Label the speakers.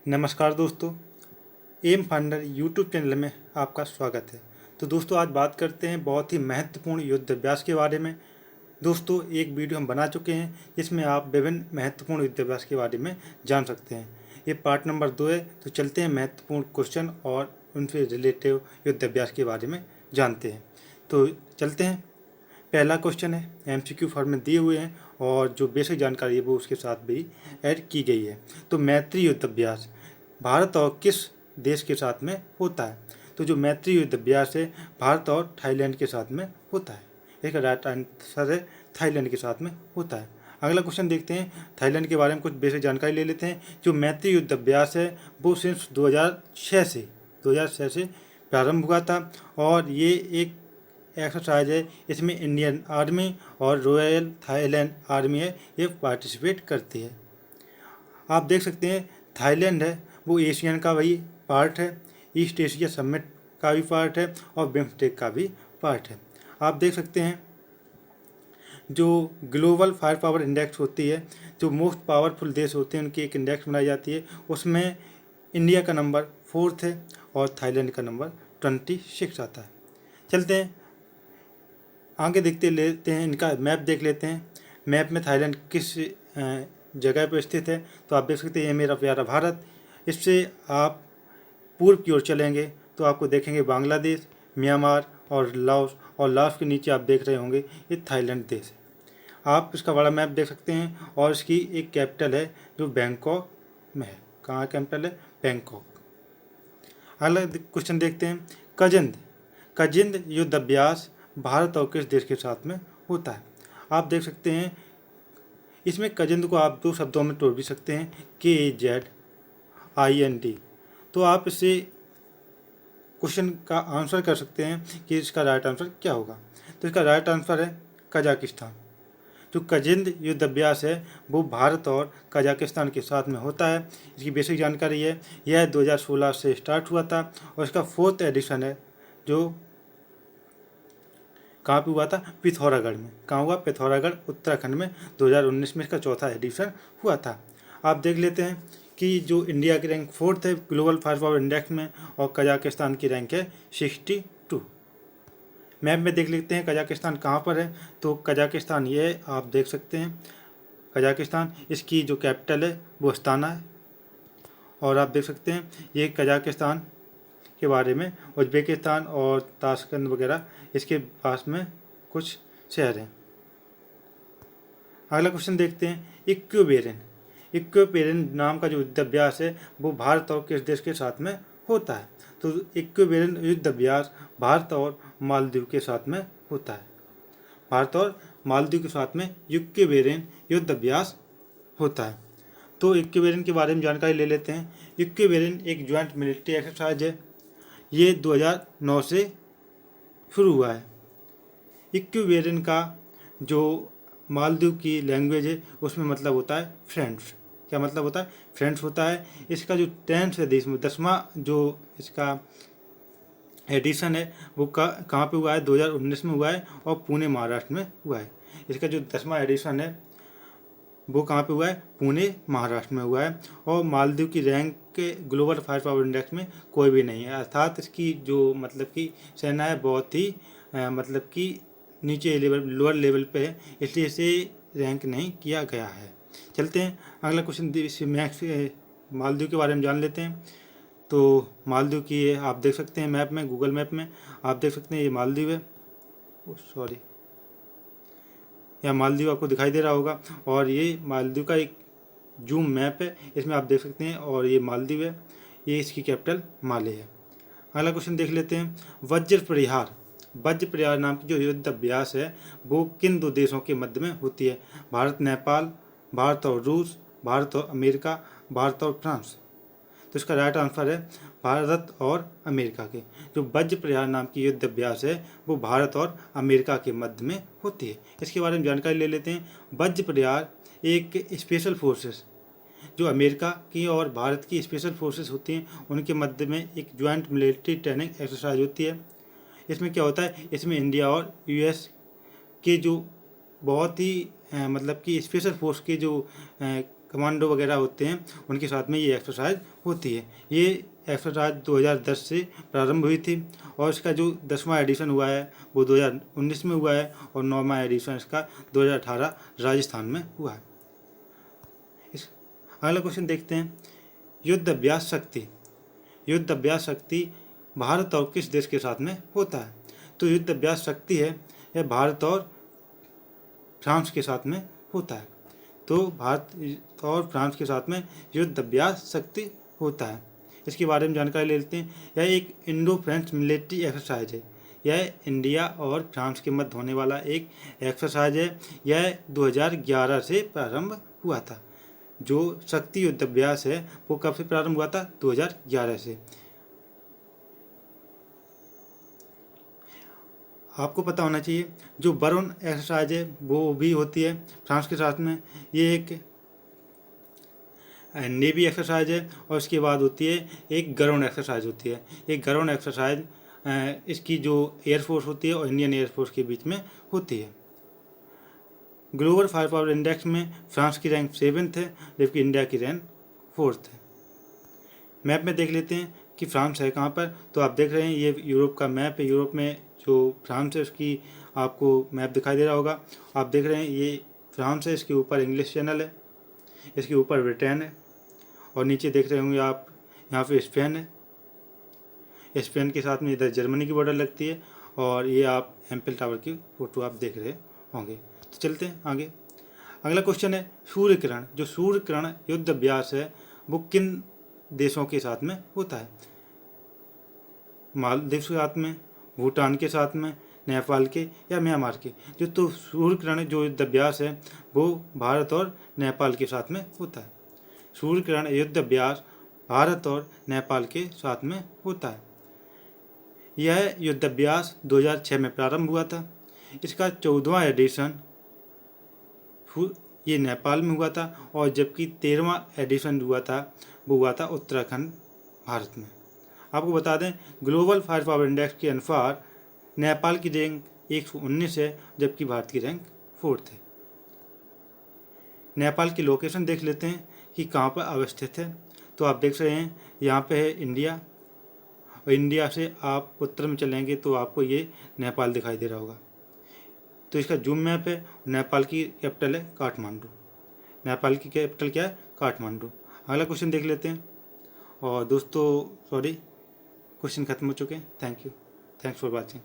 Speaker 1: नमस्कार दोस्तों, M finder YouTube channel में आपका स्वागत है। तो दोस्तों, आज बात करते हैं बहुत ही महत्वपूर्ण युद्ध अभ्यास के बारे में। दोस्तों, एक वीडियो हम बना चुके हैं जिसमें आप विभिन्न महत्वपूर्ण युद्ध अभ्यास के बारे में जान सकते हैं। ये पार्ट नंबर 2 है। तो चलते हैं महत्वपूर्ण क्वेश्चन और उनसे रिलेटिव युद्ध अभ्यास के बारे में जानते हैं। तो चलते हैं। पहला क्वेश्चन है, एमसीक्यू फॉर्म में दिए हुए हैं और जो बेसिक जानकारी है वो उसके साथ भी ऐड की गई है। तो मैत्री युद्ध अभ्यास भारत और किस देश के साथ में होता है? तो जो मैत्री युद्ध अभ्यास है भारत और थाईलैंड के साथ में होता है। इसका राइट आंसर है थाईलैंड के साथ में होता है। अगला क्वेश्चन देखते हैं। थाईलैंड के बारे में कुछ बेसिक जानकारी ले लेते हैं। जो मैत्री युद्ध अभ्यास है वो सिर्फ 2006 से प्रारंभ हुआ था और ये एक एक्सरसाइज है। इसमें इंडियन आर्मी और रॉयल थाईलैंड आर्मी है, ये पार्टिसिपेट करती है। आप देख सकते हैं थाईलैंड है वो एशियन का वही पार्ट है, ईस्ट एशिया समिट का भी पार्ट है और बिम्स्टेक का भी पार्ट है। आप देख सकते हैं जो ग्लोबल फायर पावर इंडेक्स होती है, जो मोस्ट पावरफुल देश होते हैं उनकी एक इंडेक्स बनाई जाती है, उसमें इंडिया का नंबर 4th है और थाईलैंड का नंबर 26 आता है। चलते हैं आगे देखते लेते हैं, इनका मैप देख लेते हैं। मैप में थाईलैंड किस जगह पर स्थित है? तो आप देख सकते हैं ये मेरा प्यारा भारत। इससे आप पूर्व की ओर चलेंगे तो आपको देखेंगे बांग्लादेश, म्यांमार और लाओस के नीचे आप देख रहे होंगे ये थाईलैंड देश है। आप इसका बड़ा मैप देख सकते हैं और इसकी एक कैपिटल है जो बैंकॉक में है। कहाँ कैपिटल है? बैंकॉक। अगला क्वेश्चन देखते हैं। कजिंद युद्ध अभ्यास भारत और किस देश के साथ में होता है? आप देख सकते हैं इसमें कजिंद को आप 2 शब्दों में तोड़ भी सकते हैं, KAZIND। तो आप इससे क्वेश्चन का आंसर कर सकते हैं कि इसका राइट आंसर क्या होगा। तो इसका राइट आंसर है कजाकिस्तान। जो कजिंद युद्ध अभ्यास है वो भारत और कजाकिस्तान के साथ में होता है। इसकी बेसिक जानकारी है, यह 2016 से स्टार्ट हुआ था और इसका 4th एडिशन है जो कहाँ पे हुआ था? पिथौरागढ़ में। कहाँ हुआ? पिथौरागढ़ उत्तराखंड में 2019 में इसका 4था एडिशन हुआ था। आप देख लेते हैं कि जो इंडिया की रैंक 4th है ग्लोबल फायर पावर इंडेक्स में और कजाकिस्तान की रैंक है 62। मैप में देख लेते हैं कजाकिस्तान कहाँ पर है। तो कजाकिस्तान ये आप देख सकते हैं कजाकिस्तान, इसकी जो कैपिटल है वो अस्ताना है। और आप देख सकते हैं ये कजाकिस्तान के बारे में उज्बेकिस्तान और ताशकंद वगैरह इसके पास में कुछ शहर हैं। अगला क्वेश्चन देखते हैं। इक्विपेरिन नाम का जो युद्ध अभ्यास है वो भारत और किस देश के साथ में होता है? तो इक्विपेरिन युद्ध अभ्यास भारत और मालदीव के साथ में होता है। भारत और मालदीव के साथ में इक्विपेरिन युद्ध अभ्यास होता है। तो इक्विपेरिन के बारे में जानकारी ले लेते हैं। इक्विपेरिन एक ज्वाइंट मिलिट्री एक्सरसाइज है। ये 2009 से शुरू हुआ है। इक्विपेरिन का जो मालदीव की लैंग्वेज है उसमें मतलब होता है फ्रेंड्स। क्या मतलब होता है? फ्रेंड्स होता है। इसका जो 10th एडिशन 10वां जो इसका एडिशन है वो कहाँ पे हुआ है? 2019 में हुआ है और पुणे महाराष्ट्र में हुआ है। इसका जो 10वां एडिशन है वो कहाँ पे हुआ है? पुणे महाराष्ट्र में हुआ है। और मालदीव की रैंक के ग्लोबल फायर पावर इंडेक्स में कोई भी नहीं है, अर्थात इसकी जो मतलब कि सेना है बहुत ही मतलब कि नीचे लेवल लोअर लेवल पे है, इसलिए इसे रैंक नहीं किया गया है। चलते हैं अगला क्वेश्चन। मैक्स मालदीव के बारे में जान लेते हैं। तो मालदीव की आप देख सकते हैं मैप में, गूगल मैप में आप देख सकते हैं ये मालदीव है। सॉरी, या मालदीव आपको दिखाई दे रहा होगा और ये मालदीव का एक जूम मैप है, इसमें आप देख सकते हैं। और ये मालदीव है, ये इसकी कैपिटल माले है। अगला क्वेश्चन देख लेते हैं। वज्र प्रहार नाम की जो युद्ध अभ्यास है वो किन 2 देशों के मध्य में होती है? भारत नेपाल, भारत और रूस, भारत और अमेरिका, भारत और फ्रांस। तो इसका राइट आंसर है भारत और अमेरिका के। जो वज्र प्रहार नाम की युद्ध अभ्यास है वो भारत और अमेरिका के मध्य में होती है। इसके बारे में जानकारी ले लेते हैं। वज्र प्रहार एक स्पेशल फोर्सेस जो अमेरिका की और भारत की स्पेशल फोर्सेस होती हैं उनके मध्य में एक ज्वाइंट मिलिट्री ट्रेनिंग एक्सरसाइज होती है। इसमें क्या होता है? इसमें इंडिया और यूएस के जो बहुत ही मतलब कि स्पेशल फोर्स के जो कमांडो वगैरह होते हैं उनके साथ में ये एक्सरसाइज होती है। ये एक्सरसाइज 2010 से प्रारंभ हुई थी और इसका जो 10वां एडिशन हुआ है वो 2019 में हुआ है और 9वां एडिशन इसका 2018 राजस्थान में हुआ है। इस अगला क्वेश्चन देखते हैं, युद्ध अभ्यास शक्ति। युद्ध अभ्यास शक्ति भारत और किस देश के साथ में होता है? तो युद्ध अभ्यास शक्ति है यह भारत और फ्रांस के साथ में होता है। तो भारत और फ्रांस के साथ में युद्ध अभ्यास शक्ति होता है। इसके बारे में जानकारी ले लेते हैं। यह एक इंडो फ्रेंच मिलिट्री एक्सरसाइज है। यह इंडिया और फ्रांस के मध्य होने वाला एक एक्सरसाइज है। यह 2011 से प्रारंभ हुआ था। जो शक्ति युद्ध अभ्यास है वो कब से प्रारंभ हुआ था? 2011 से। आपको पता होना चाहिए जो बरून एक्सरसाइज है वो भी होती है फ्रांस के साथ में। ये एक नेवी एक्सरसाइज है और इसके बाद होती है एक गरुण एक्सरसाइज होती है। एक गरुण एक्सरसाइज इसकी जो एयरफोर्स होती है और इंडियन एयरफोर्स के बीच में होती है। ग्लोबल फायर पावर इंडेक्स में फ्रांस की रैंक 7th है जबकि इंडिया की रैंक 4th है। मैप में देख लेते हैं कि फ्रांस है कहाँ पर। तो आप देख रहे हैं ये यूरोप का मैप है। यूरोप में जो फ्रांस है उसकी आपको मैप दिखाई दे रहा होगा। आप देख रहे हैं ये फ्रांस है, इसके ऊपर इंग्लिश चैनल है, इसके ऊपर ब्रिटेन है और नीचे देख रहे होंगे आप यहाँ पे स्पेन है। स्पेन के साथ में इधर जर्मनी की बॉर्डर लगती है और ये आप एम्फिल टावर की फोटो आप देख रहे होंगे। तो चलते हैं आगे। अगला क्वेश्चन है सूर्य किरण। जो सूर्य किरण युद्ध अभ्यास है वो किन देशों के साथ में होता है? मालदीव के साथ में, भूटान के साथ में, नेपाल के या म्यांमार के। जो तो सूर्य किरण जो युद्ध अभ्यास है वो भारत और नेपाल के साथ में होता है। सूर्य किरण युद्ध अभ्यास भारत और नेपाल के साथ में होता है। यह युद्ध अभ्यास 2006 में प्रारंभ हुआ था। इसका 14वां एडिशन ये नेपाल में हुआ था और जबकि 13वां एडिशन हुआ था वो हुआ था उत्तराखंड भारत में। आपको बता दें ग्लोबल फायर पावर इंडेक्स के अनुसार नेपाल की रैंक 119 है जबकि भारत की रैंक 4th है। नेपाल की लोकेशन देख लेते हैं कि कहाँ पर अवस्थित है। तो आप देख रहे हैं यहाँ पे है इंडिया और इंडिया से आप उत्तर में चलेंगे तो आपको ये नेपाल दिखाई दे रहा होगा। तो इसका जूम मैप है। नेपाल की कैपिटल है काठमांडू। नेपाल की कैपिटल क्या है? काठमांडू। अगला क्वेश्चन देख लेते हैं। और दोस्तों सॉरी क्वेश्चन खत्म हो चुके हैं। Thank you, thanks for watching.